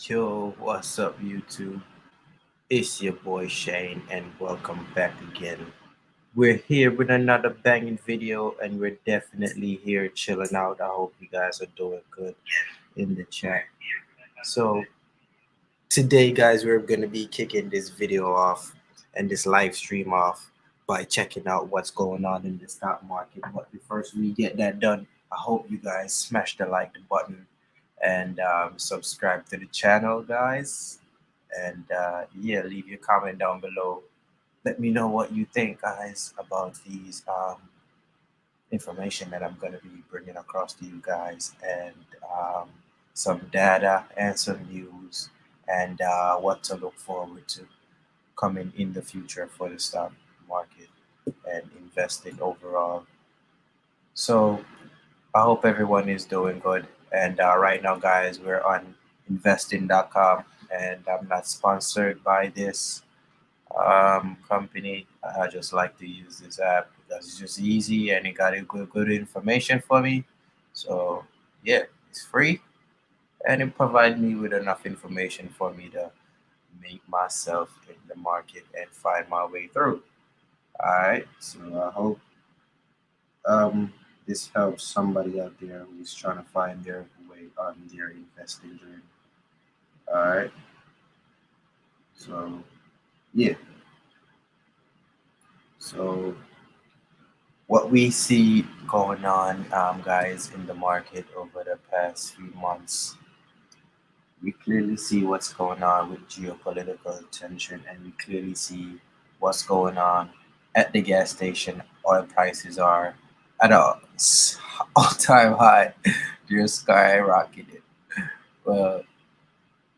Yo, what's up, YouTube? It's your boy Shane, and welcome back again. We're here with another banging video, and we're definitely here chilling out. I hope you guys are doing good in the chat. So, today, guys, we're going to be kicking this video off and this live stream off by checking out what's going on in the stock market. But before we get that done, I hope you guys smash the like button and subscribe to the channel, guys. And yeah, leave your comment down below. Let me know what you think, guys, about these information that I'm going to be bringing across to you guys, and um, some data and some news, and what to look forward to coming in the future for the stock market and investing overall. So I hope everyone is doing good. And right now, guys, we're on investing.com, and I'm not sponsored by this company. I just like to use this app because it's just easy and it got a good information for me. So yeah, it's free and it provides me with enough information for me to make myself in the market and find my way through. All right, so I hope um, this helps somebody out there who's trying to find their way on their investing journey. All right, so yeah, so what we see going on, guys, in the market over the past few months, we clearly see what's going on with geopolitical tension, and we clearly see what's going on at the gas station. Oil prices are at a all-time high. They're skyrocketed. Well,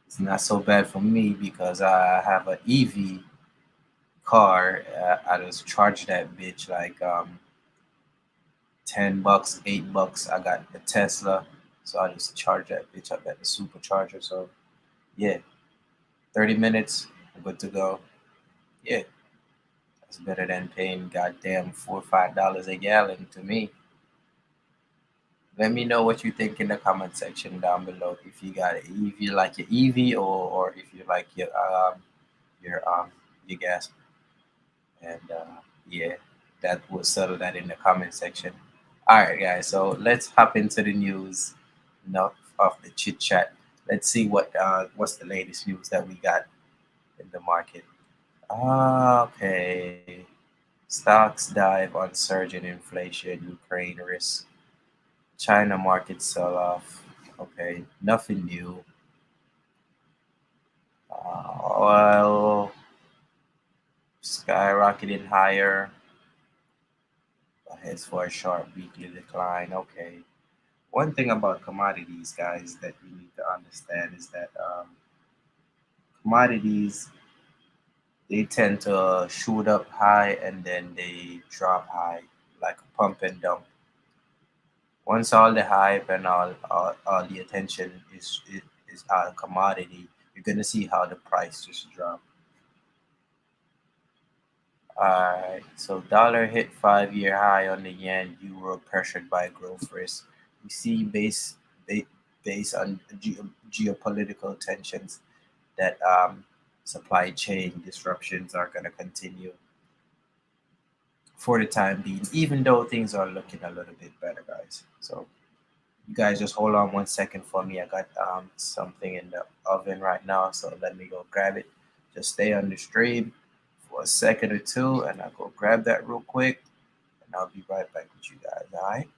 it's not so bad for me because I have an EV car. I just charge that bitch like $10, $8. I got the Tesla, so I just charge that bitch up at the supercharger. So yeah, 30 minutes, I'm good to go. Yeah, that's better than paying goddamn $4 or $5 a gallon to me. Let me know what you think in the comment section down below. If you got it, if you like your EV, or if you like your your gas. And yeah, that will settle that in the comment section. All right, guys. So let's hop into the news. Enough of the chit chat. Let's see what's the latest news that we got in the market. Okay. Stocks dive on surge in inflation, Ukraine risk, China market sell off. Okay, nothing new. Oil skyrocketing higher, heads for a sharp weekly decline. Okay. One thing about commodities, guys, that you need to understand is that commodities, they tend to shoot up high and then they drop high, like a pump and dump. Once all the hype and all the attention is on a commodity, you're gonna see how the price just drop. Alright, so dollar hit 5-year high on the yen, euro pressured by growth risk. We see based on geopolitical tensions that supply chain disruptions are going to continue for the time being, even though things are looking a little bit better, guys. So you guys just hold on 1 second for me. I got something in the oven right now, so let me go grab it. Just stay on the stream for a second or two, and I'll go grab that real quick, and I'll be right back with you guys. All right.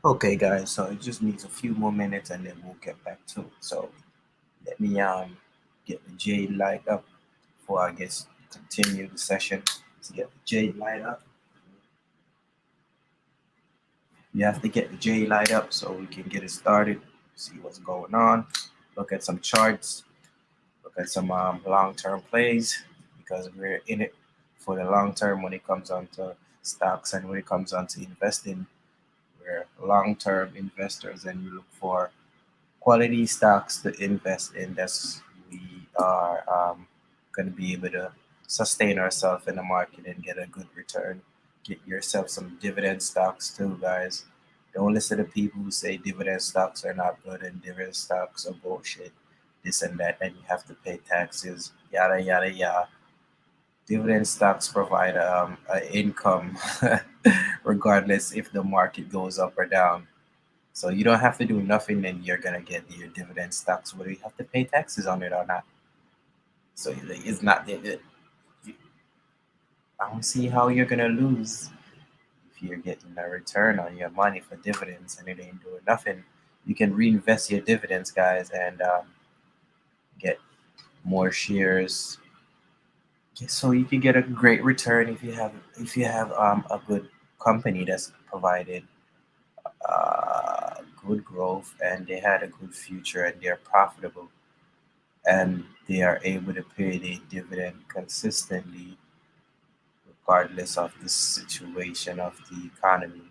Okay, guys, so it just needs a few more minutes and then we'll get back to it. So let me get the jade light up before I guess continue the session. To get the jade light up, you have to get the J light up so we can get it started. See what's going on. Look at some charts. Look at some long-term plays because we're in it for the long term when it comes on to stocks and when it comes on to investing. We're long-term investors and we look for quality stocks to invest in. That's we are going to be able to sustain ourselves in the market and get a good return. Get yourself some dividend stocks too, guys. Don't listen to people who say dividend stocks are not good and dividend stocks are bullshit. This and that, and you have to pay taxes. Yada yada yada. Dividend stocks provide an income, regardless if the market goes up or down. So you don't have to do nothing, and you're gonna get your dividend stocks, whether you have to pay taxes on it or not. So it's not that I don't see how you're gonna lose if you're getting a return on your money for dividends and it ain't doing nothing. You can reinvest your dividends, guys, and get more shares. So you can get a great return if you have a good company that's provided good growth and they had a good future and they're profitable and they are able to pay the dividend consistently regardless of the situation of the economy.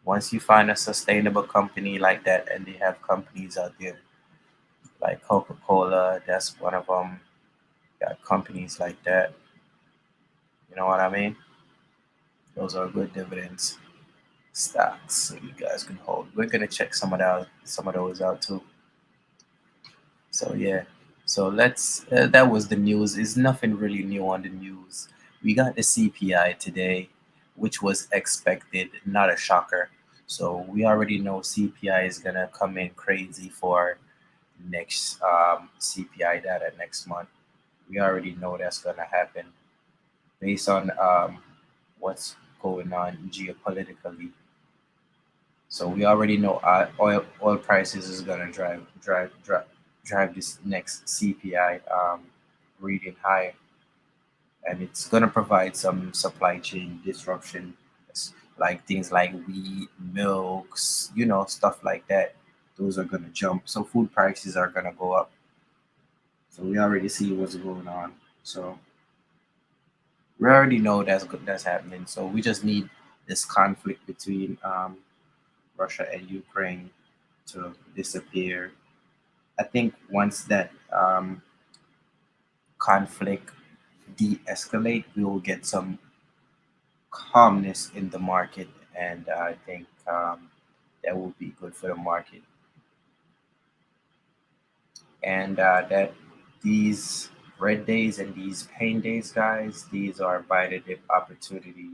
Once you find a sustainable company like that, and they have companies out there like Coca-Cola, that's one of them. Got companies like that. You know what I mean? Those are good dividends stocks so you guys can hold. We're gonna check some of those out too. So yeah, so let's. That was the news. Is nothing really new on the news. We got the CPI today, which was expected, not a shocker. So we already know CPI is gonna come in crazy for next CPI data next month. We already know that's gonna happen based on what's going on geopolitically. So we already know oil prices is gonna drive this next CPI reading high, and it's gonna provide some supply chain disruption, like things like wheat, milks, stuff like that. Those are gonna jump, so food prices are gonna go up. So we already see what's going on. So we already know that's happening. So we just need this conflict between Russia and Ukraine to disappear. I think once that conflict de-escalate, we will get some calmness in the market, and I think that will be good for the market. And that these red days and these pain days, guys, these are buy the dip opportunity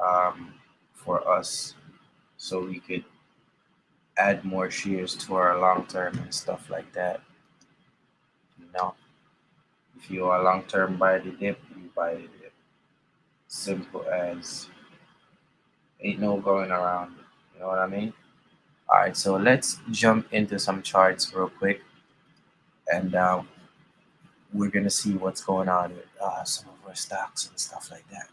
um, for us, so we could add more shares to our long term and stuff like that. You know, if you are long term buy the dip, you buy the dip. Simple as ain't no going around it. You know what I mean? All right, so let's jump into some charts real quick, and we're gonna see what's going on with some of our stocks and stuff like that.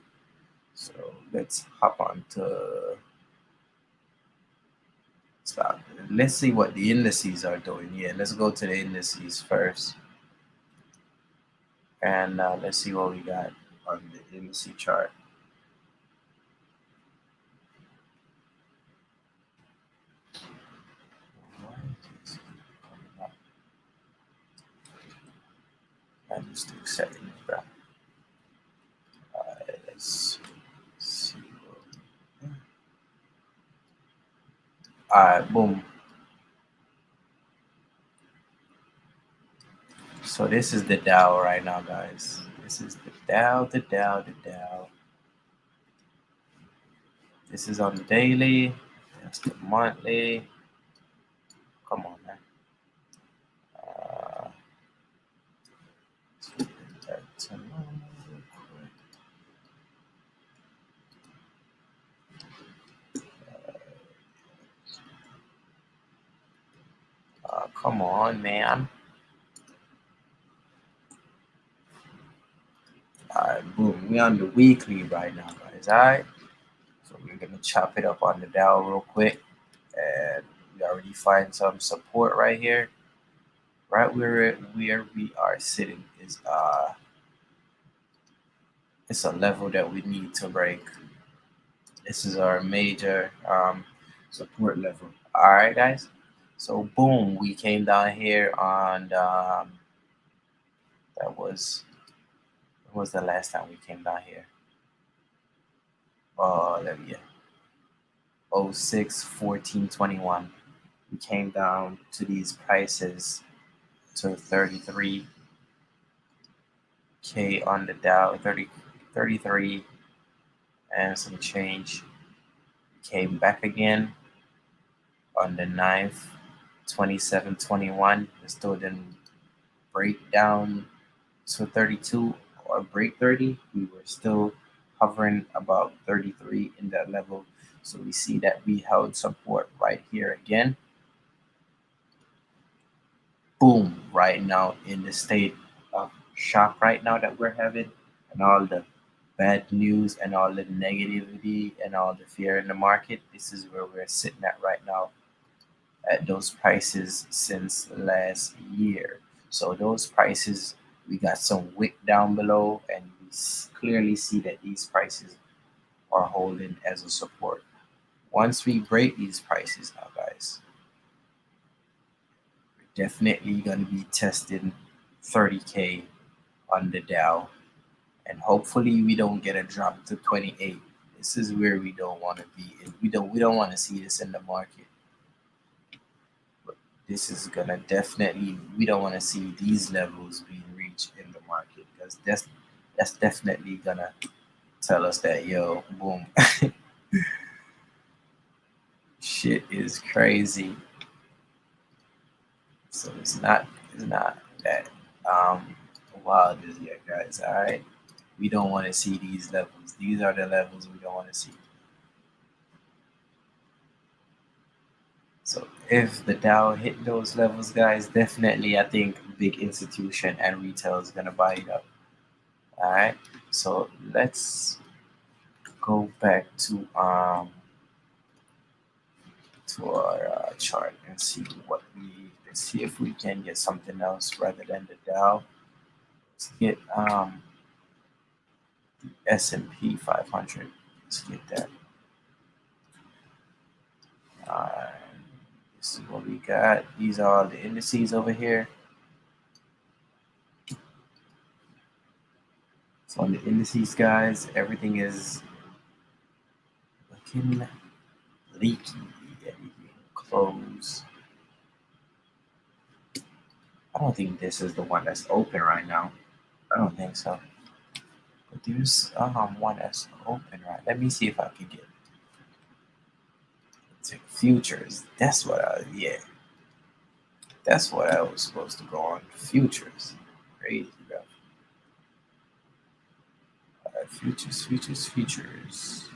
So let's hop on to stock. Let's see what the indices are doing. Yeah, let's go to the indices first, and let's see what we got on the indice chart. I'm just accepting it, bro. Let's see. All right, boom. So this is the Dow right now, guys. This is the Dow, the Dow, the Dow. This is on the daily. That's the monthly. Come on, man. Uh, let's get that to normal real quick. Come on, man. Alright, boom. We on the weekly right now, guys. Alright. So we're gonna chop it up on the Dow real quick. And we already find some support right here. Right where we are sitting is it's a level that we need to break. This is our major support level. Alright, guys. So boom, we came down here on that was when was the last time we came down here? Let me 06 14 21. We came down to these prices to 33K on the Dow, 33 and some change. Came back again on the 9th, 27 21. It still didn't break down to 32 or break 30. We were still hovering about 33 in that level. So we see that we held support right here again. Boom, right now in the state of shock right now that we're having, and all the bad news and all the negativity and all the fear in the market, this is where we're sitting at right now at those prices since last year. So those prices, we got some wick down below, and we clearly see that these prices are holding as a support. Once we break these prices now, guys, we're definitely going to be testing 30K on the Dow, and hopefully we don't get a drop to 28. This is where we don't want to be. We don't want to see this in the market. This is gonna definitely, we don't want to see these levels being reached in the market, because that's definitely gonna tell us that, yo, boom, shit is crazy. So it's not that wild as yet, guys. All right, we don't want to see these levels. These are the levels we don't want to see. So if the Dow hit those levels, guys, definitely I think big institution and retail is gonna buy it up. All right. So let's go back to our chart and see what we let's see if we can get something else rather than the Dow. Let's get the S&P 500. Let's get that. Uh, this is what we got. These are all the indices over here. So on the indices, guys, everything is looking leaky. Everything closed. I don't think this is the one that's open right now. I don't think so. But there's one that's open right. Let me see if I can get to futures. That's what I yeah. That's what I was supposed to go on. Futures. Crazy, bro. Futures.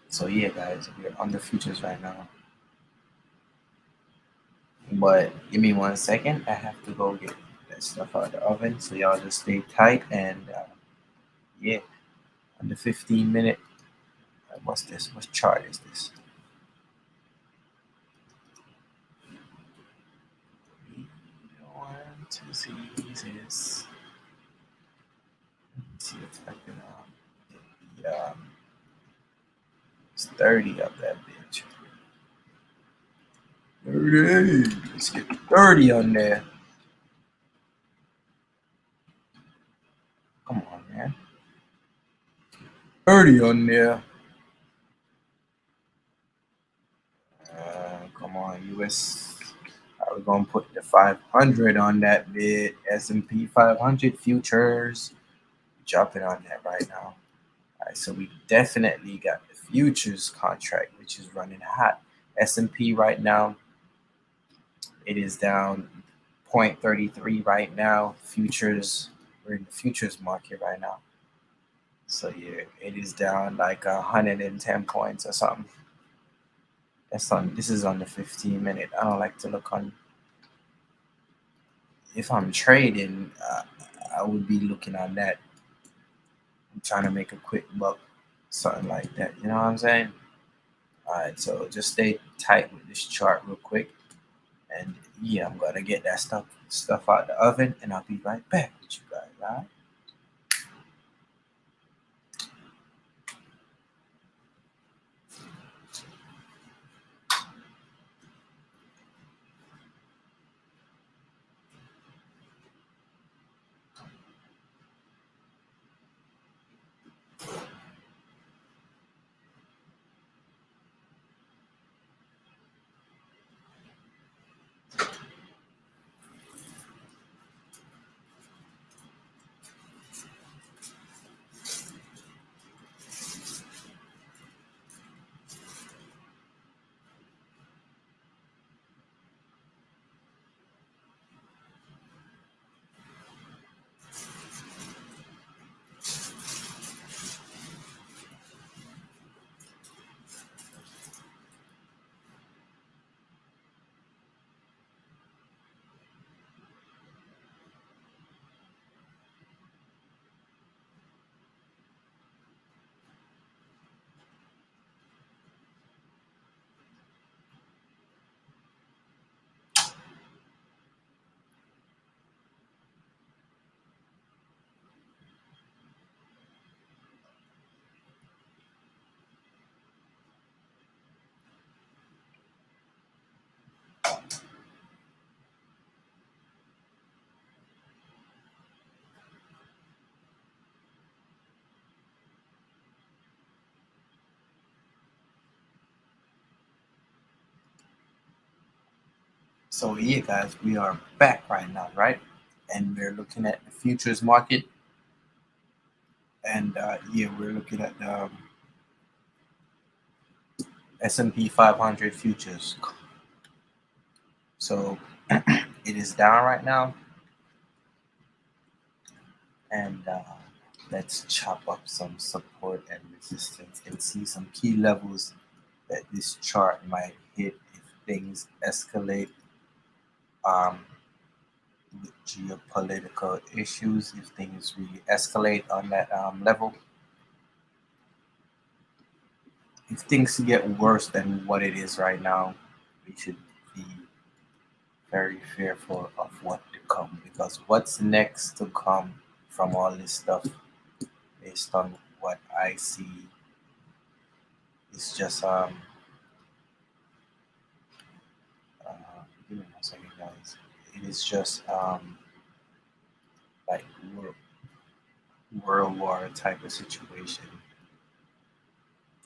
So yeah, guys, we're on the futures right now. But give me 1 second. I have to go get that stuff out of the oven. So y'all just stay tight and yeah, on the 15-minute. What's this? What chart is this? One, two, see this. Let's see if I can get the it's 30 of that bitch. 30. Let's get 30 on there. Come on, man. 30 on there. Come on, US. We're gonna put the 500 on that bit. S&P 500 futures. Dropping on that right now. All right, so we definitely got the futures contract, which is running hot. S&P right now It is down 0.33 right now. Futures, we're in the futures market right now. So yeah, it is down like 110 points or something. That's on. This is on the 15 minute. I don't like to look on. If I'm trading, I would be looking on that. I'm trying to make a quick buck, something like that. You know what I'm saying? All right, so just stay tight with this chart real quick, and yeah, I'm gonna get that stuff out the oven, and I'll be right back with you guys. All right. So yeah, guys, we are back right now, right? And we're looking at the futures market, and yeah, we're looking at the S&P 500 futures. So it is down right now, and let's chop up some support and resistance and see some key levels that this chart might hit if things escalate um, with geopolitical issues. If things really escalate on that level, if things get worse than what it is right now, we should be very fearful of what to come, because what's next to come from all this stuff, based on what I see, is just give me one second, guys. It is just like world war type of situation.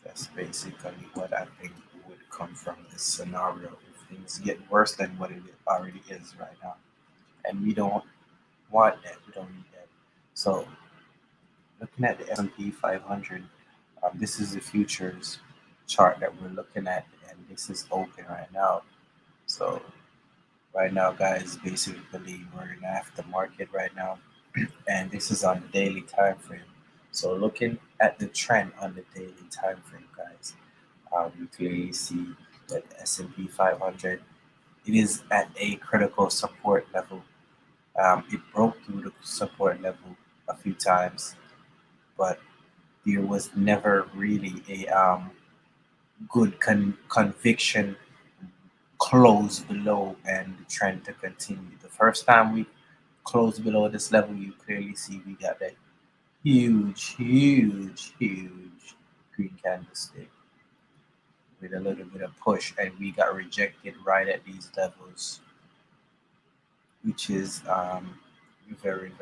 That's basically what I think would come from this scenario if things get worse than what it already is right now. And we don't want that. We don't need that. So looking at the S&P 500, this is the futures chart that we're looking at, and this is open right now. So right now, guys, basically we're in aftermarket right now, and this is on the daily time frame. So looking at the trend on the daily time frame, guys, we clearly see that S&P 500, it is at a critical support level. It broke through the support level a few times, but there was never really a good conviction close below and the trend to continue. The first time we closed below this level, you clearly see we got that huge green candlestick with a little bit of push, and we got rejected right at these levels, which is very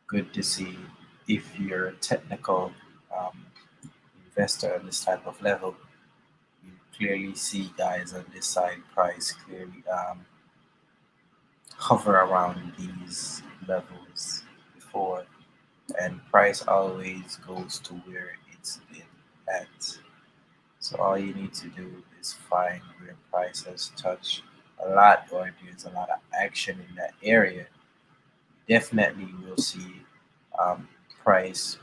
good to see if you're a technical um, investor at this type of level. You clearly see guys on this side price clearly hover around these levels before, and price always goes to where it's been at. So all you need to do is find where price has touched a lot or there's a lot of action in that area, definitely we'll see um, price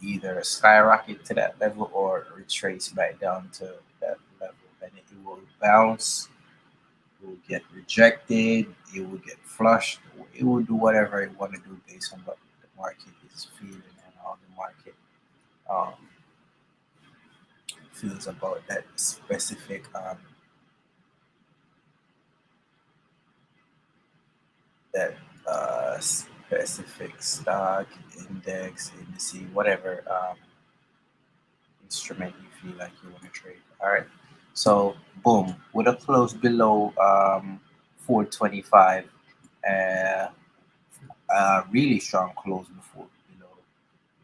either skyrocket to that level or retrace back down to that level, and it will bounce, it will get rejected, it will get flushed, it will do whatever it want to do based on what the market is feeling and how the market um, feels about that specific that specific stock, index, indice, whatever instrument you feel like you want to trade. All right. So boom, with a close below 425, uh, a really strong close before below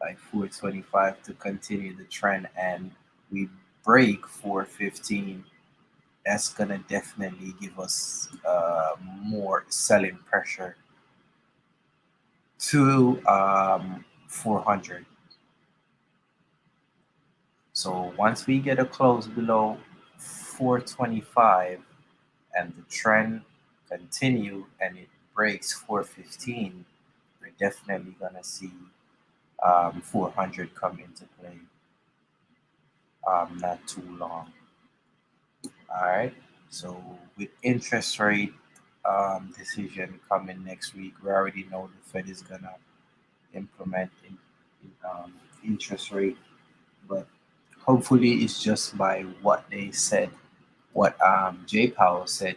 like 425 to continue the trend, and we break 415. That's gonna definitely give us more selling pressure to 400. So once we get a close below 425 and the trend continue and it breaks 415, we're definitely gonna see 400 come into play not too long. All right. So with interest rate decision coming next week, we already know the Fed is gonna implement interest rate, but hopefully it's just by what they said, what Jay Powell said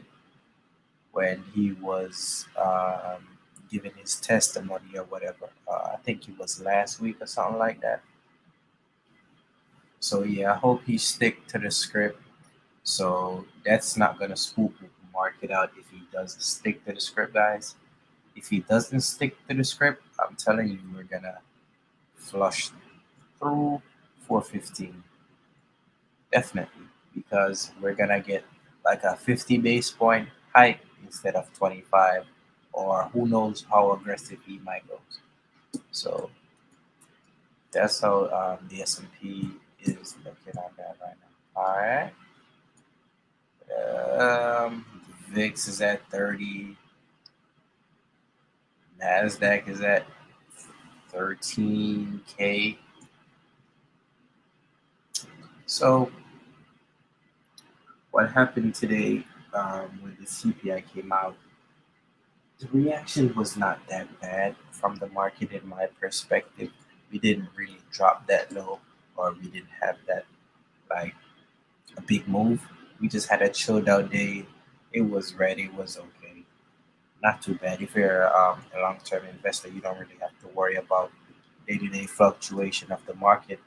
when he was giving his testimony or whatever. I think it was last week or something like that. So yeah, I hope he stick to the script. So that's not gonna spook the market out if he doesn't stick to the script, guys. If he doesn't stick to the script, I'm telling you, we're gonna flush through 415. Definitely, because we're gonna get like a 50 base point hike instead of 25, or who knows how aggressive he might go. So that's how the S&P is looking at that right now. All right. VIX is at 30. Nasdaq is at 13K. So what happened today when the CPI came out? The reaction was not that bad from the market in my perspective. We didn't really drop that low, or we didn't have that like a big move. We just had a chilled out day. It was ready. It was okay. Not too bad. If you're a long term investor, you don't really have to worry about day to day fluctuation of the market.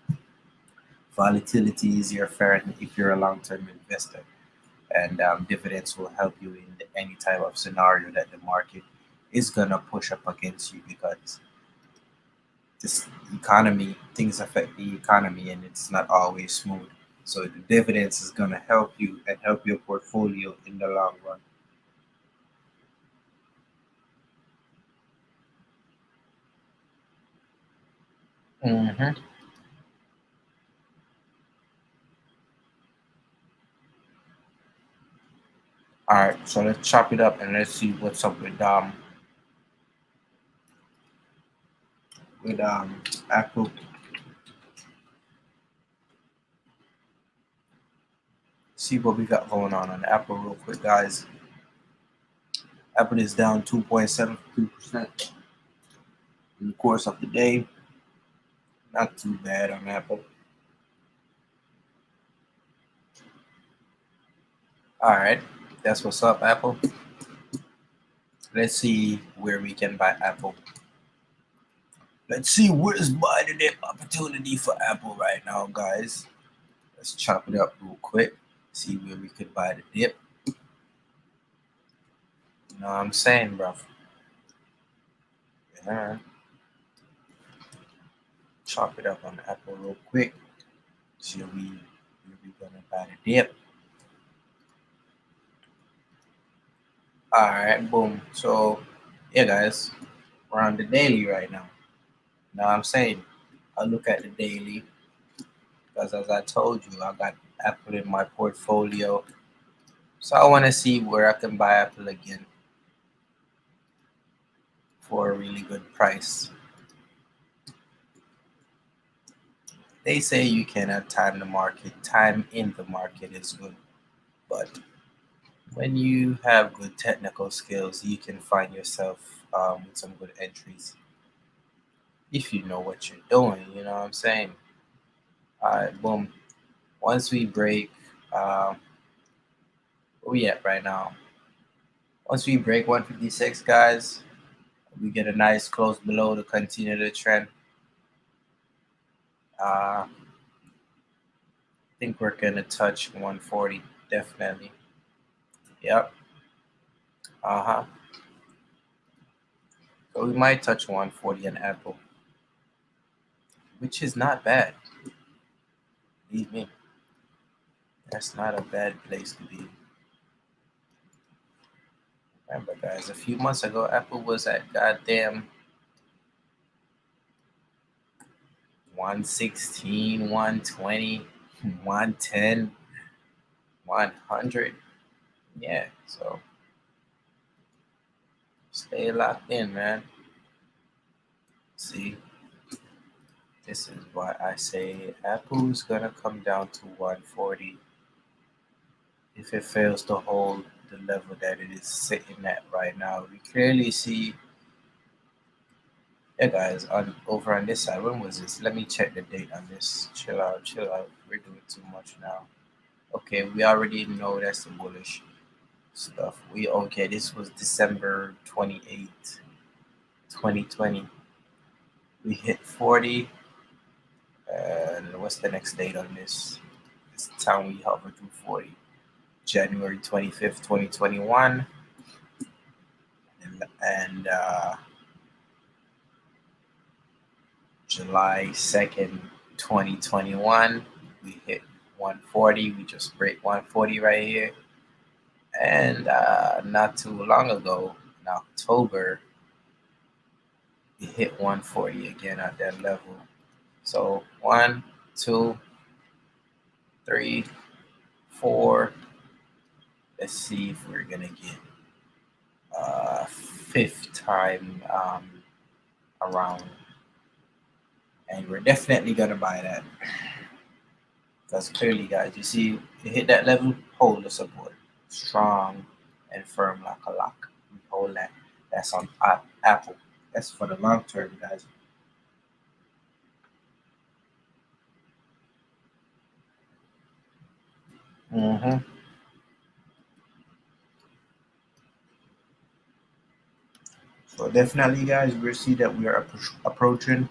Volatility is your friend if you're a long term investor, and dividends will help you in any type of scenario that the market is gonna push up against you, because this economy, things affect the economy and it's not always smooth. So the dividends is gonna help you and help your portfolio in the long run. Mm-hmm. All right, so let's chop it up and let's see what's up with Apple. See what we got going on Apple real quick, guys. Apple is down 2.73% in the course of the day. Not too bad on Apple. All right, that's what's up, Apple. Let's see where we can buy Apple. Let's see where's buy the dip opportunity for Apple right now, guys. Let's chop it up real quick. See where we could buy the dip. You know what I'm saying, bro? Yeah. Chop it up on Apple real quick. See where we gonna buy the dip. All right, boom. So yeah, guys, we're on the daily right now. You know what I'm saying? I look at the daily because, as I told you, I got Apple in my portfolio. So I want to see where I can buy Apple again for a really good price. They say you cannot time the market. Time in the market is good, but when you have good technical skills, you can find yourself with some good entries if you know what you're doing. You know what I'm saying? All right, boom. Once we break, where we at right now? Once we break 156, guys, we get a nice close below to continue the trend. I think we're gonna touch 140, definitely. Yep. Uh-huh. So we might touch 140 on Apple, which is not bad. Believe me, that's not a bad place to be. Remember, guys, a few months ago, Apple was at goddamn 116, 120, 110, 100. Yeah, so stay locked in, man. See, this is why I say Apple's gonna come down to 140 if it fails to hold the level that it is sitting at right now. We clearly see, yeah, guys, on over on this side. When was this? Let me check the date on this. Chill out, chill out. We're doing too much now. Okay, we already know that's the bullish stuff. We okay. This was December 28th, 2020. We hit 40. And what's the next date on this? It's the time we hovered through 40. January 25th, 2021. And July 2nd, 2021. We hit 140. We just break 140 right here. And not too long ago, in October, we hit 140 again at that level. So 1, 2, 3, 4. Let's see if we're gonna get fifth time around, and we're definitely gonna buy that because clearly, guys, you see, you hit that level, hold the support, strong and firm like a lock. We hold that. That's on Apple. That's for the long term, guys. Mm-hmm. So definitely, guys, we see that we are approaching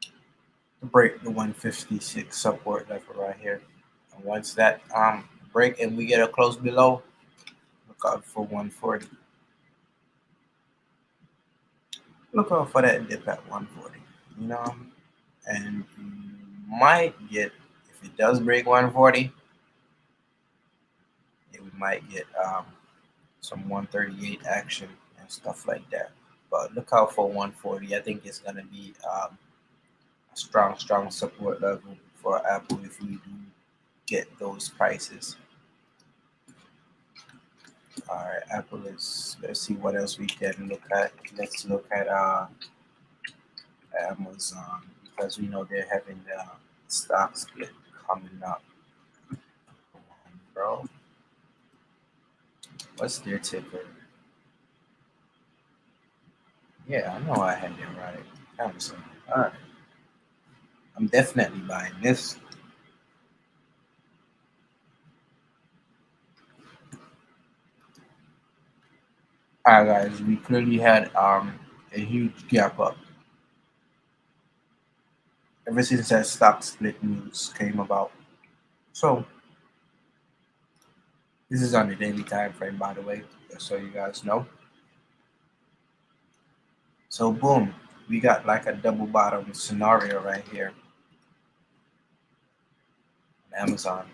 to break the 156 support level right here. And once that break and we get a close below, look out for 140. Look out for that dip at 140. You know, and you might get, if it does break 140, we might get some 138 action and stuff like that. But look out for 140. I think it's gonna be a strong support level for Apple if we do get those prices. All right, Apple is. Let's see what else we can look at. Let's look at Amazon because we know they're having the stock split coming up. Bro, what's their ticker? Yeah, I know I had it right. Amazon. All right, I'm definitely buying this. All right, guys, we clearly had a huge gap up ever since that stock split news came about. So this is on the daily time frame, by the way, just so you guys know. So boom, we got like a double bottom scenario right here on Amazon.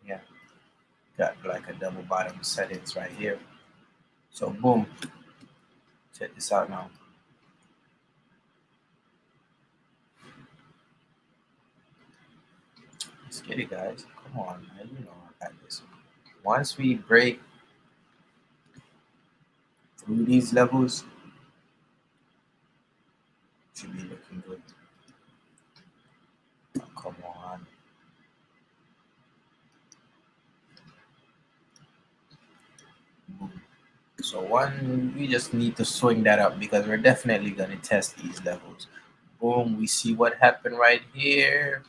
Yeah, got like a double bottom settings right here. So boom, check this out now. Let's get it, guys. Come on, man. You know I got this. Once we break through these levels, should be looking good. Oh, come on. Boom. So one, we just need to swing that up because we're definitely gonna test these levels. Boom. We see what happened right here.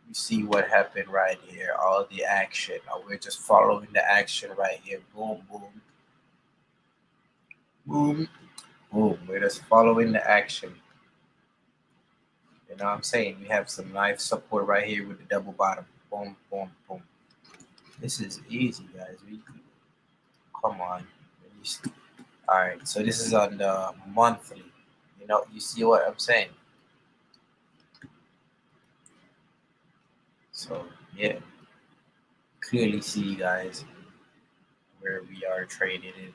We see what happened right here. All the action. We're just following the action right here. Boom, boom, boom, boom. We're just following the action. You know what I'm saying? We have some nice support right here with the double bottom. Boom, boom, boom. This is easy, guys. Come on. All right. So this is on the monthly. You know, you see what I'm saying? So yeah, clearly see, guys, where we are trading in.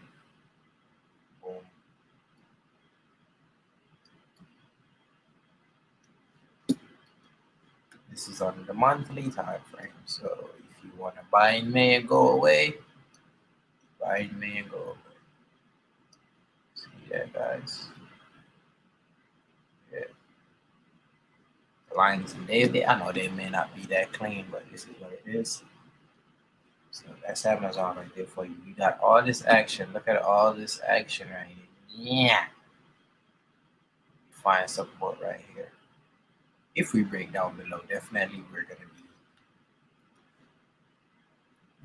Boom. This is on the monthly time frame. So if you want to buy in May and go away, buy in May and go away. See that, guys? Yeah. The lines, I know they may not be that clean, but this is what it is. So that's Amazon right there for you. You got all this action. Look at all this action right here. Yeah. Find support right here. If we break down below, definitely we're going to be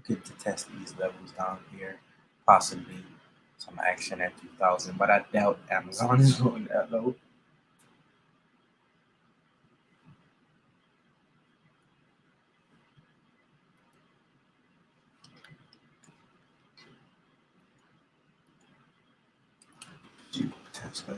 good to test these levels down here. Possibly some action at 2000, but I doubt Amazon is going that low. Tesla.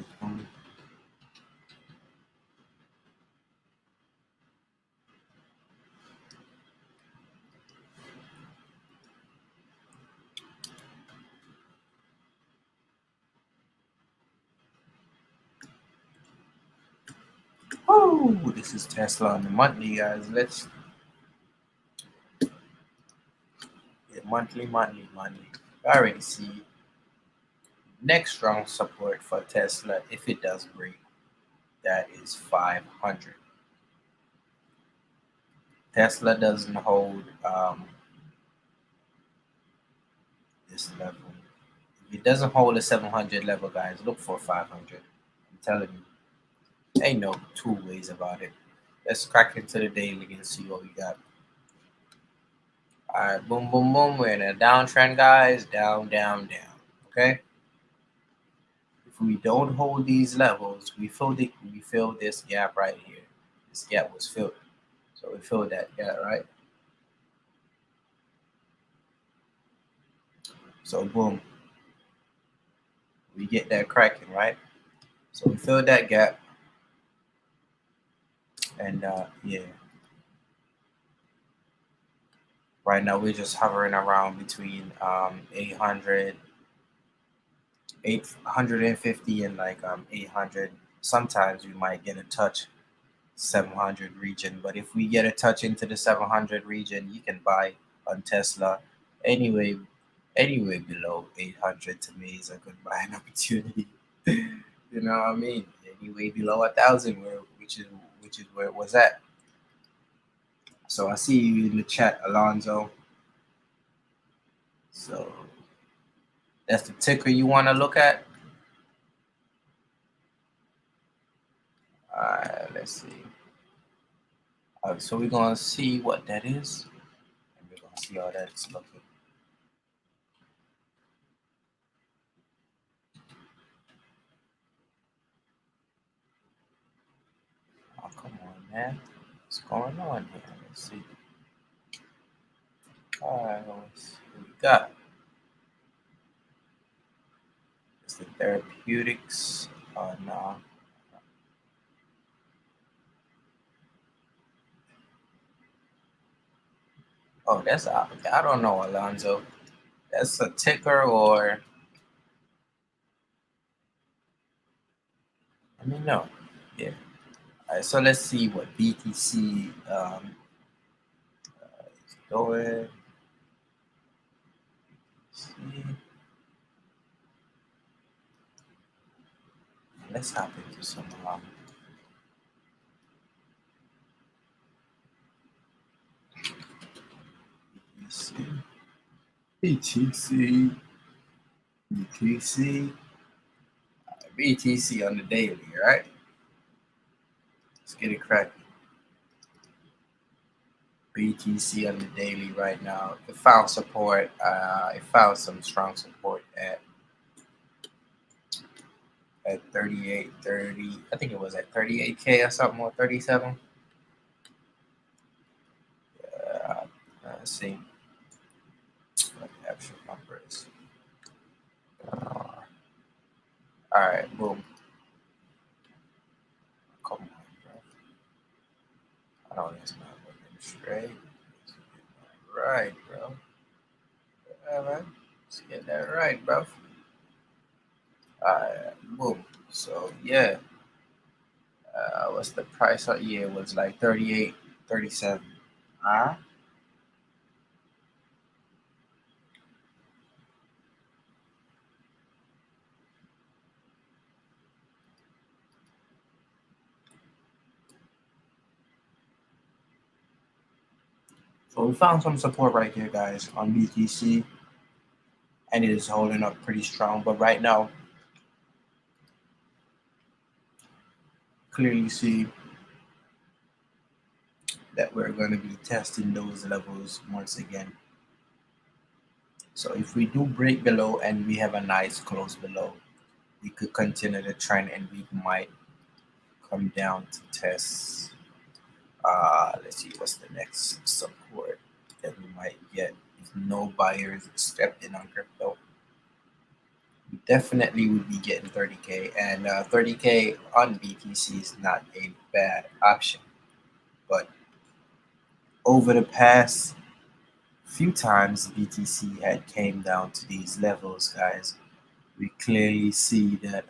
Oh, this is Tesla on the monthly, guys. Let's get monthly. I already see next strong support for Tesla if it does break. That is 500. Tesla doesn't hold this level. If it doesn't hold a 700 level, guys, look for 500. I'm telling you, ain't no two ways about it. Let's crack into the daily and see what we got. All right, boom, boom, boom. We're in a downtrend, guys. Down, down, down. Okay. If we don't hold these levels, we fill this gap right here. This gap was filled, so we filled that gap, right? So boom, we get that cracking, right? So we filled that gap, and yeah, right now we're just hovering around between 800, 850 and like 800. Sometimes we might get a touch 700 region, but if we get a touch into the 700 region, you can buy on Tesla. Anyway, anyway below 800 to me is a good buying opportunity. You know what I mean? Anyway below 1,000, which is where it was at. So I see you in the chat, Alonzo. So that's the ticker you want to look at. All right, let's see. All right, so we're gonna see what that is, and we're gonna see how that's looking. Oh, come on, man. What's going on here? Let's see. All right, let's see what we got. It's the therapeutics. Oh, no. Oh, I don't know, Alonzo. That's a ticker or, I mean, no. Yeah. All right, so let's see what BTC doing? See. Let's hop into some BTC, BTC, BTC on the daily, right? Let's get it cracking. BTC on the daily right now. It found support. It found some strong support at 38, 30. I think it was at 38K or something, or 37. Let's see what the actual number is. All right, boom. Come on, bro. I know it's not looking straight. Right, bro. All right, let's get that right, bro. All right, boom. So yeah, what's the price? Yeah, it was like 38, 37. Huh? So we found some support right here, guys, on BTC, and it is holding up pretty strong. But right now, clearly see that we're going to be testing those levels once again. So if we do break below and we have a nice close below, we could continue the trend and we might come down to test. Let's see what's the next support that we might get if no buyers stepped in on crypto. We definitely would be getting 30K, and 30K on BTC is not a bad option. But over the past few times BTC had came down to these levels, guys, we clearly see that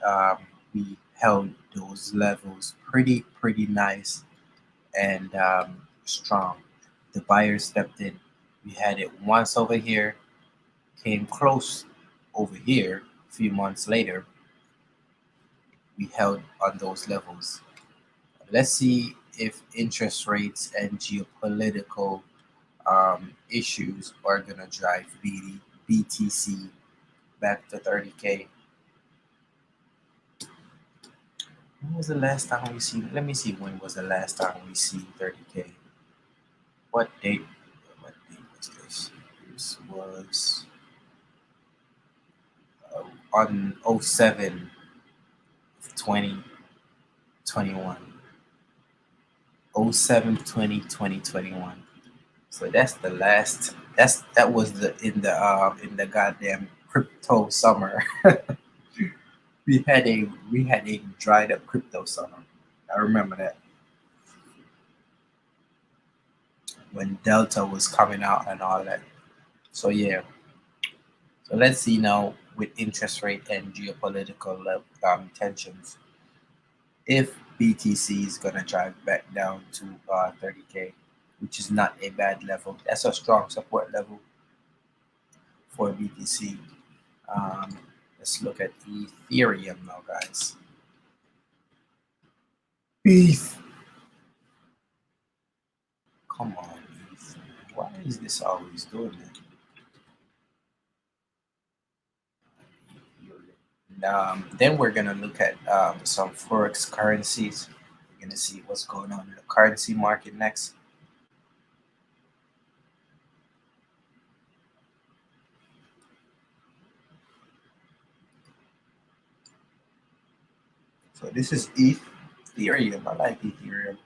we held those levels pretty nice and strong. The buyers stepped in. We had it once over here, came close over here. A few months later, we held on those levels. Let's see if interest rates and geopolitical issues are gonna drive BTC back to 30K. When was the last time we see? Let me see. When was the last time we see 30K? What date? What date was this? This was on 07 2021. 07 2021. So that's the last. That was the in the goddamn crypto summer. We had a dried up crypto summer. I remember that when Delta was coming out and all that. So yeah. So let's see now with interest rate and geopolitical tensions if BTC is gonna drive back down to 30K, which is not a bad level. That's a strong support level for BTC. Um, let's look at Ethereum now, guys. ETH. Come on, ETH. Why is this always doing that? Then we're gonna look at some forex currencies. We're gonna see what's going on in the currency market next. So this is Ethereum. I like Ethereum.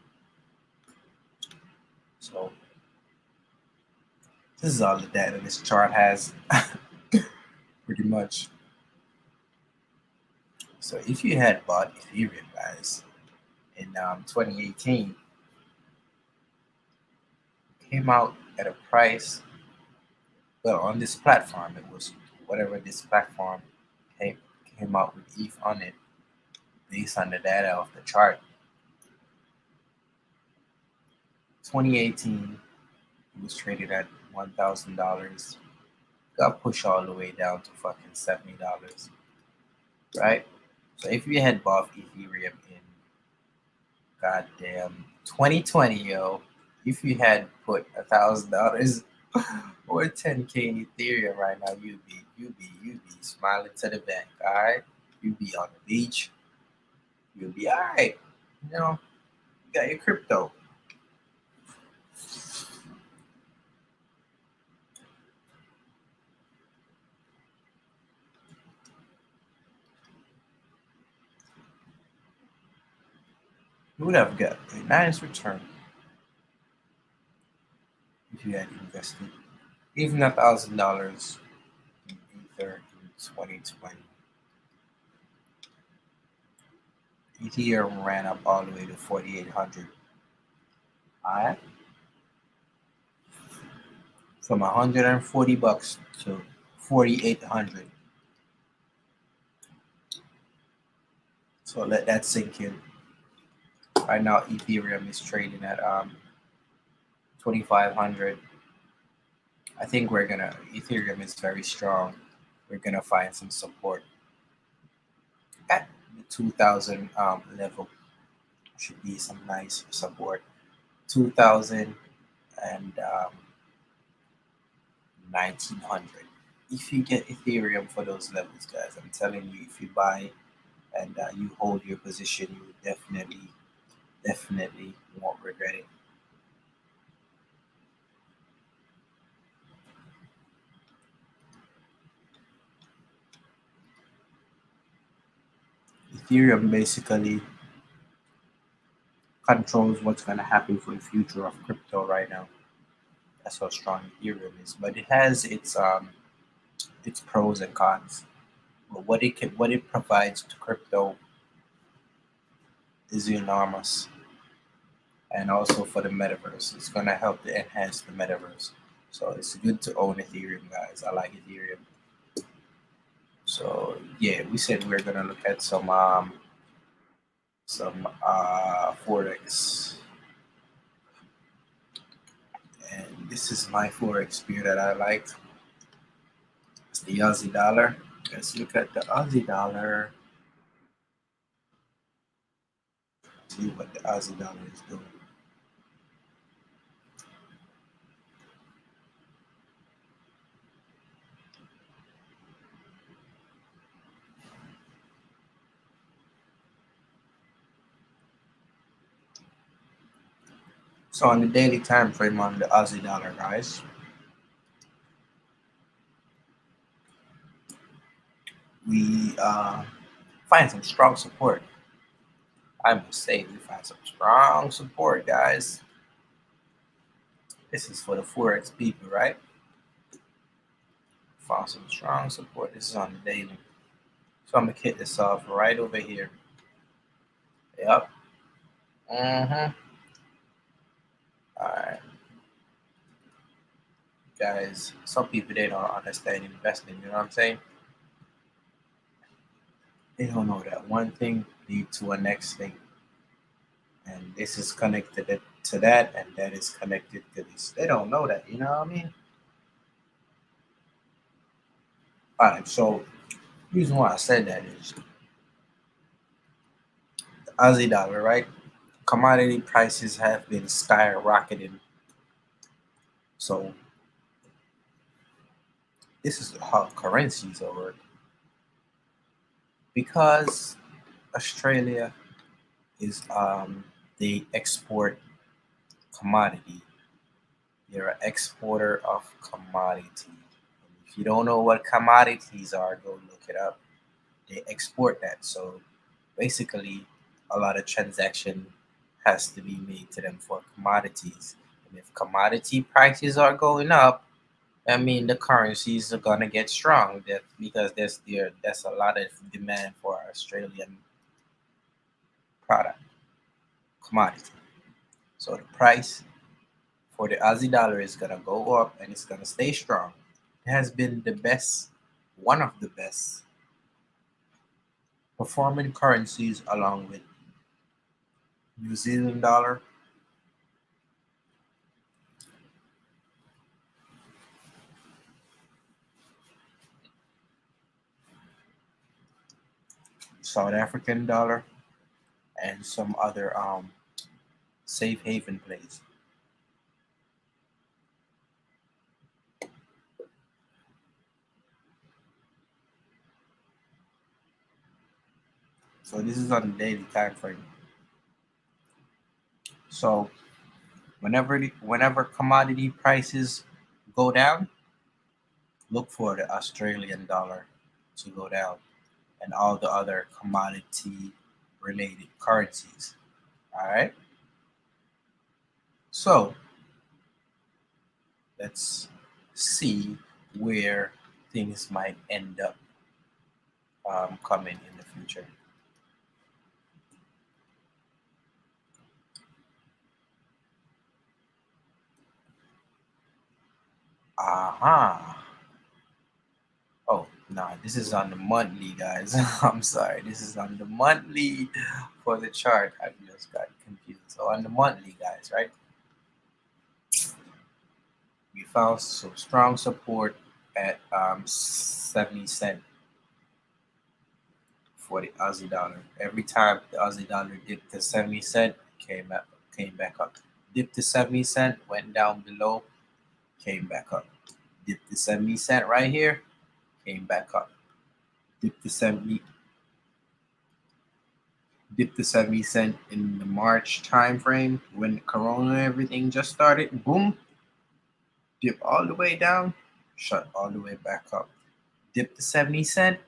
So this is all the data this chart has, pretty much. So if you had bought Ethereum, guys, in 2018, came out at a price. Well, on this platform, it was whatever this platform came, came out with ETH on it, based on the data of the chart. 2018, it was traded at $1,000. Got pushed all the way down to fucking $70, right? So if you had bought Ethereum in goddamn 2020, yo, if you had put $1,000 or 10K in Ethereum right now, you'd be smiling to the bank, all right? You'd be on the beach, you'd be all right. You know, you got your crypto. You would have got a nice return if you had invested even $1,000 in Ether in 2020. Ethereum ran up all the way to 4,800. All right, from $140 to 4,800. So let that sink in. Right now, Ethereum is trading at 2,500. I think Ethereum is very strong. We're gonna find some support at the 2,000 level. Should be some nice support. 2,000 and 1,900. If you get Ethereum for those levels, guys, I'm telling you, if you buy and you hold your position, you definitely won't regret it. Ethereum basically controls what's going to happen for the future of crypto right now. That's how strong Ethereum is, but it has its pros and cons. But what it provides to crypto is enormous, and also for the metaverse, it's going to help to enhance the metaverse. So it's good to own Ethereum, guys. I like Ethereum. So yeah, we said we're gonna look at some forex, and this is my forex pair that I like. It's the Aussie dollar. Let's look at the Aussie dollar. See what the Aussie dollar is doing. So on the daily time frame on the Aussie dollar, guys, we find some strong support. I must say, we find some strong support, guys. This is for the forex people, right? Found some strong support. This is on the daily. So I'm gonna kick this off right over here. Yep. Mm-hmm. All right, guys. Some people they don't understand investing. You know what I'm saying? They don't know that one thing lead to a next thing, and this is connected to that, and that is connected to this. They don't know that. You know what I mean? All right. So the reason why I said that is the Aussie dollar, right? Commodity prices have been skyrocketing. So this is how currencies are working. Because Australia is they export commodity. They're an exporter of commodity. If you don't know what commodities are, go look it up. They export that. So basically, a lot of transaction has to be made to them for commodities. And if commodity prices are going up, I mean the currencies are gonna get strong. That because there's a lot of demand for Australian product commodity. So the price for the Aussie dollar is gonna go up and it's gonna stay strong. It has been the best, one of the best performing currencies along with New Zealand dollar South African dollar, and some other safe haven plays. So this is on the daily time frame. So whenever commodity prices go down, look for the Australian dollar to go down and all the other commodity related currencies. All right. So let's see where things might end up coming in the future. Aha. Oh, no, this is on the monthly, guys. I'm sorry. This is on the monthly for the chart. I just got confused. So on the monthly, guys, right? We found some strong support at 70 cent for the Aussie dollar. Every time the Aussie dollar dipped to 70 cent, came back up. Dipped to 70 cent, went down below, came back up. Dipped to 70 cent right here, came back up. Dipped to 70 dipped to 70 cent in the March time frame when Corona and everything just started. Boom, dip all the way down, shut all the way back up. Dip to 70 cent,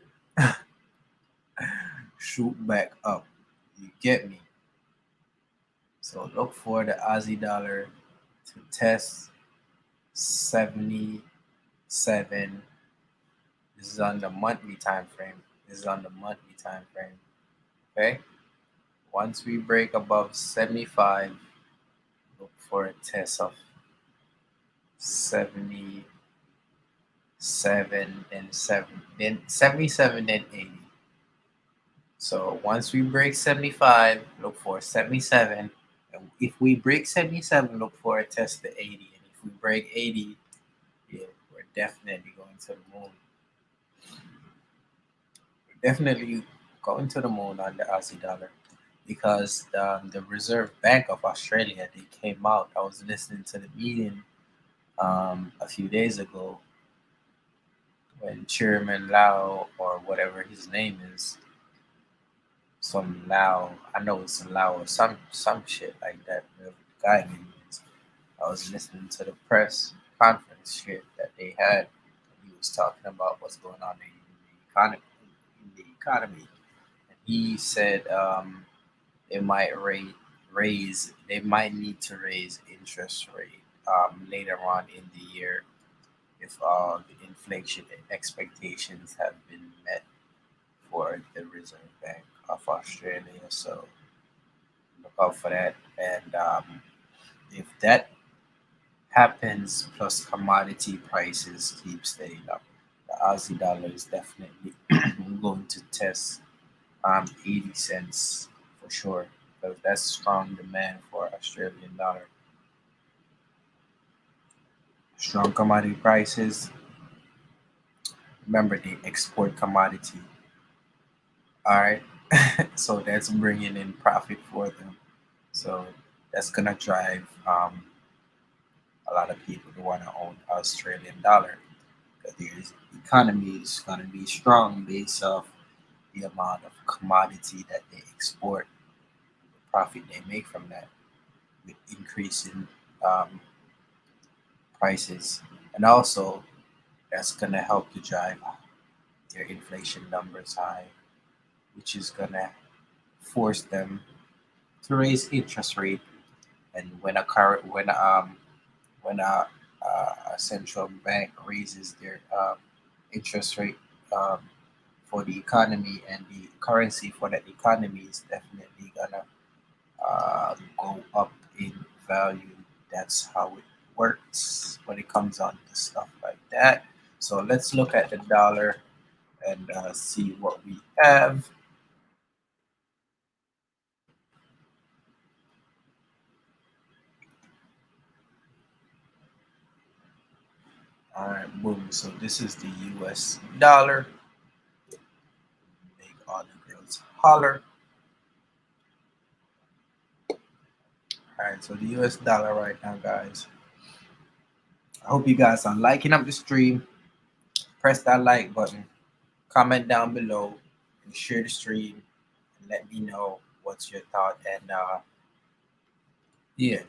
shoot back up. You get me? So look for the Aussie dollar to test 77. This is on the monthly time frame. This is on the monthly time frame. Okay? Once we break above 75, look for a test of 77 and 7, then 77 and 80. So once we break 75, look for 77. And if we break 77, look for a test to 80. And if we break 80, yeah, we're definitely going to the moon. We're definitely going to the moon on the Aussie dollar because the Reserve Bank of Australia, they came out. I was listening to the meeting a few days ago when Chairman Lau, or whatever his name is, some Lao, I know it's a Lao or some shit like that. The guy name is. I was listening to the press conference shit that they had. He was talking about what's going on in the economy. And he said they might they might need to raise interest rate later on in the year if the inflation expectations have been met for the Reserve Bank of Australia. So look out for that. And if that happens, plus commodity prices keep staying up, the Aussie dollar is definitely going to test 80 cents for sure, because that's strong demand for Australian dollar. Strong commodity prices. Remember, they export commodity. All right, so that's bringing in profit for them. So that's gonna drive a lot of people to want to own Australian dollar because the economy is gonna be strong based off the amount of commodity that they export, the profit they make from that, with increasing um, prices, and also that's gonna help to drive their inflation numbers high, which is gonna force them to raise interest rate. And when a central bank raises their interest rate um, for the economy, and the currency for that economy is definitely gonna go up in value. That's how it works when it comes on to stuff like that. So let's look at the dollar and see what we have. All right, boom. So this is the US dollar. Make all the girls Holler. Alright, so the US dollar right now, guys. I hope you guys are liking up the stream. Press that like button, comment down below, and share the stream. And let me know what's your thought. And yeah,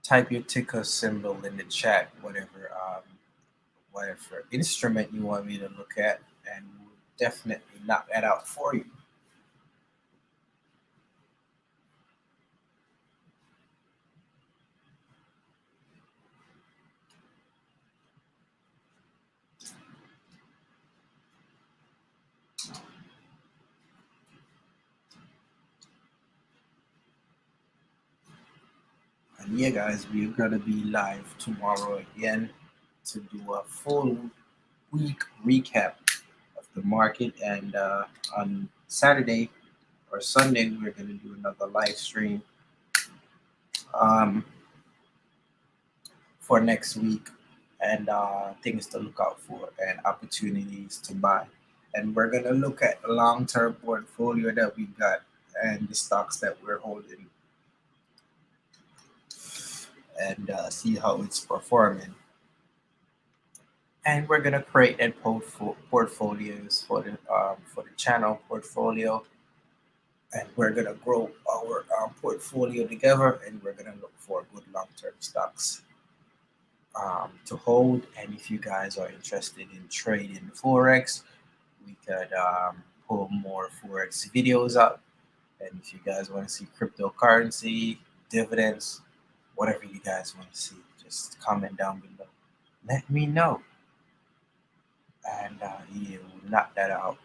type your ticker symbol in the chat, whatever instrument you want me to look at, and we'll definitely knock that out for you. And yeah, guys, we're gonna be live tomorrow again to do a full week recap of the market. And on Saturday or Sunday, we're gonna do another live stream um, for next week, and things to look out for and opportunities to buy. And we're gonna look at the long-term portfolio that we got and the stocks that we're holding, and see how it's performing. And we're gonna create and portfolios for the channel portfolio, and we're gonna grow our portfolio together, and we're gonna look for good long-term stocks to hold. And if you guys are interested in trading forex, we could pull more forex videos up. And if you guys want to see cryptocurrency dividends, whatever you guys want to see, just comment down below, let me know. And yeah, we'll knock that out,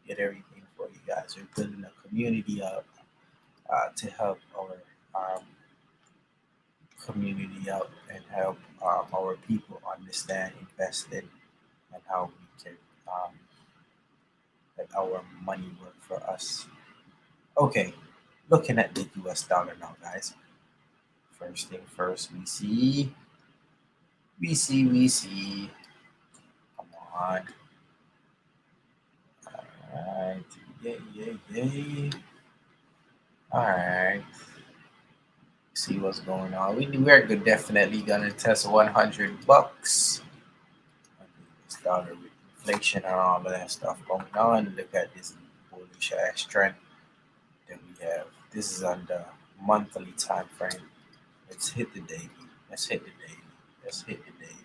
get everything for you guys. We're building a community up to help our community out and help our people understand investing and how we can let our money work for us. Okay, looking at the US dollar now, guys. First thing first, we see. Come on. Alright, yay. Alright, see what's going on. We're definitely gonna test $100. This dollar with inflation and all of that stuff going on. Look at this bullish ass trend that we have. This is on the monthly time frame. Let's hit the daily. Let's hit the daily. Let's hit the daily.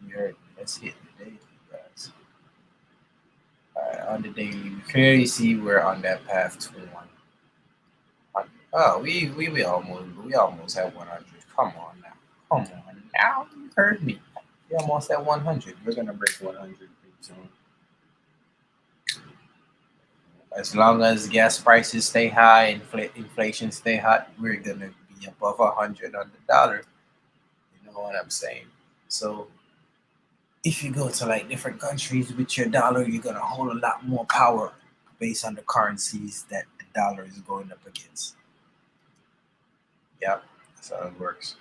You heard me. Let's hit the daily, guys. Alright, on the daily, we clearly see we're on that path to one. Oh, we almost at 100. Come on now. Come on now. You heard me. We almost at 100. We're gonna break 100 pretty soon. As long as gas prices stay high, inflation stay hot, we're gonna be above 100 on the dollar. You know what I'm saying? So if you go to like different countries with your dollar, you're gonna hold a lot more power based on the currencies that the dollar is going up against. Yep, that's how it works.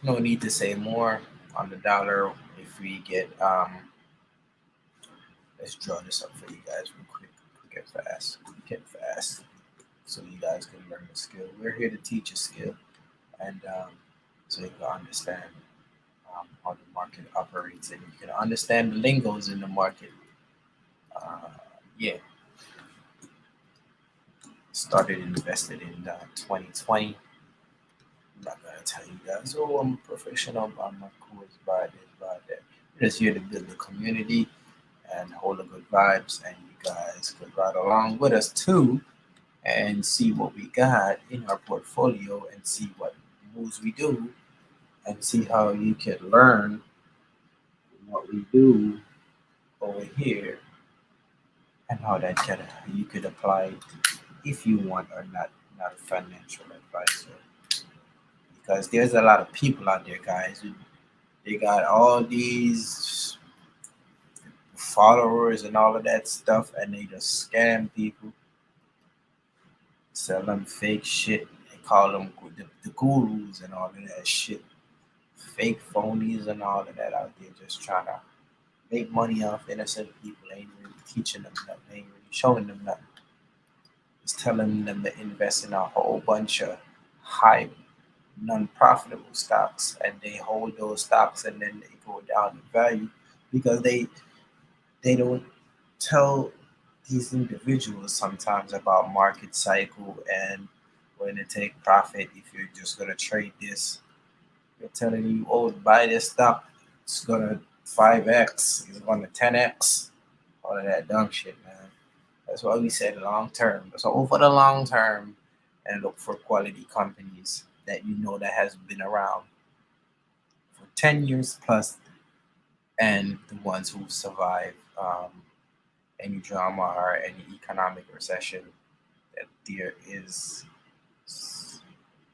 No need to say more on the dollar. If we get let's draw this up for you guys real quick and fast, so you guys can learn the skill. We're here to teach a skill, and so you can understand how the market operates, and you can understand the lingos in the market. Uh, yeah, started invested in 2020. I'm not gonna tell you guys, oh, I'm a professional, I'm a course by this, by that. We're just here to build the community and hold the good vibes, and you guys could ride along with us too and see what we got in our portfolio and see what moves we do and see how you can learn what we do over here and how that can you could apply it if you want or not a financial advisor, because there's a lot of people out there, guys, they got all these followers and all of that stuff, and they just scam people, sell them fake shit, and call them the gurus and all of that shit. fake phonies and all of that out there just trying to make money off innocent people. Ain't really teaching them nothing, ain't really showing them nothing. It's telling them to invest in a whole bunch of high non-profitable stocks, and they hold those stocks and then they go down in value because they don't tell these individuals sometimes about market cycle and when to take profit. If you're just gonna trade this, they're telling you, oh, buy this stock, it's gonna 5x, it's gonna 10x, all of that dumb shit, man. That's why we said long term. So over the long term, and look for quality companies that you know that has been around for 10 years plus, and the ones who survive any drama or any economic recession that there is,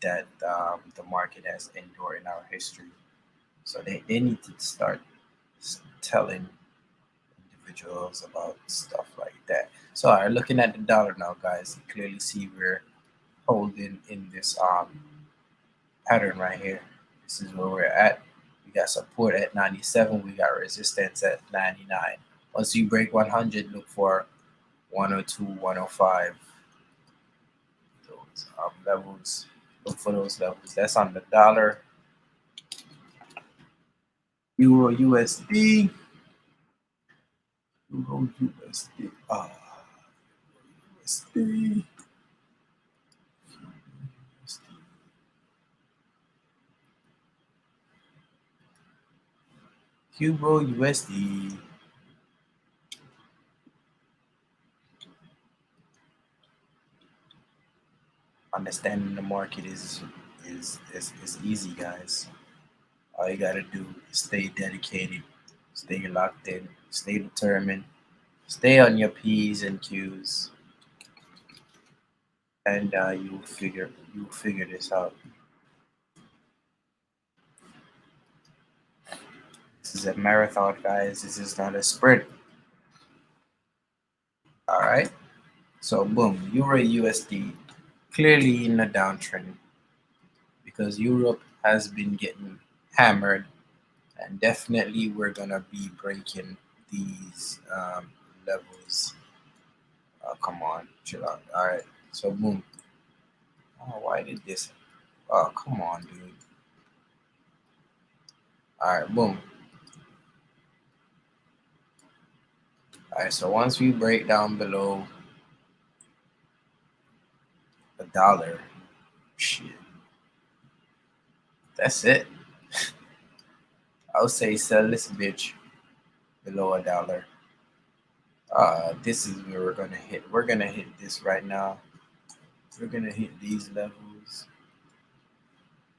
that the market has endured in our history. So they need to start telling individuals about stuff like that. So, all right, looking at the dollar now, guys, you clearly see we're holding in this pattern right here. This is where we're at. We got support at 97. We got resistance at 99. Once you break 100, look for 102, 105. Those levels. Look for those levels. That's on the dollar. Euro USD. Euro USD. USD. Euro USD. Understanding the market is easy, guys. All you gotta do is stay dedicated, stay locked in, stay determined, stay on your P's and Q's, and you'll figure this out. This is a marathon, guys. This is not a sprint. All right. So boom, Euro USD clearly in a downtrend because Europe has been getting hammered, and definitely we're gonna be breaking these levels. Come on, chill out. All right. So boom. Oh, why did this? Oh, come on, dude. All right, boom. All right, so once we break down below $1, shit, that's it. I would say sell this bitch below $1. This is where we're gonna hit. We're gonna hit this right now. We're gonna hit these levels.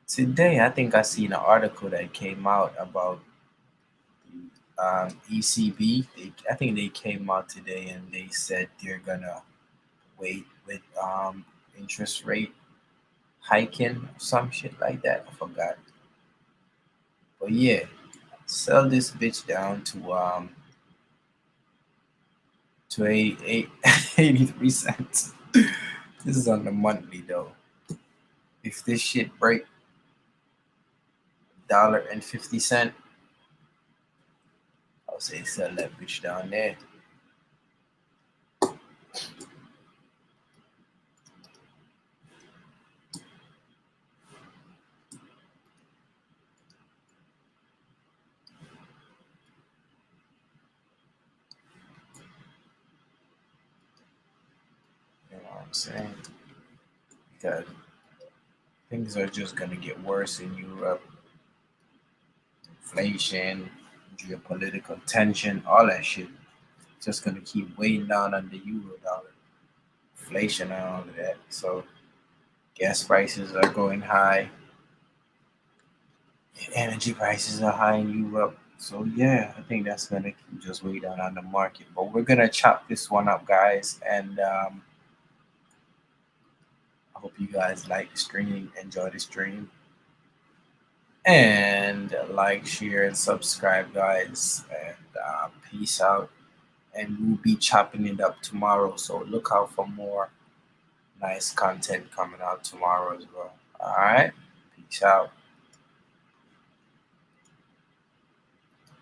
Today, I think I seen an article that came out about ECB. I think they came out today and they said they're gonna wait with interest rate hiking or some shit like that. I forgot. But yeah, sell this bitch down to 83 cents. This is on the monthly though. If this shit break $1.50, I'll say sell that bitch down there. You know what I'm saying? Because things are just gonna get worse in Europe. Inflation, geopolitical tension, all that shit. Just gonna keep weighing down on the euro dollar. Inflation and all of that. So gas prices are going high. Energy prices are high in Europe. So yeah, I think that's gonna just weigh down on the market. But we're gonna chop this one up, guys, and I hope you guys like the stream, enjoy the stream, and like, share, and subscribe, guys. And peace out. And we'll be chopping it up tomorrow. So look out for more nice content coming out tomorrow as well. All right, peace out.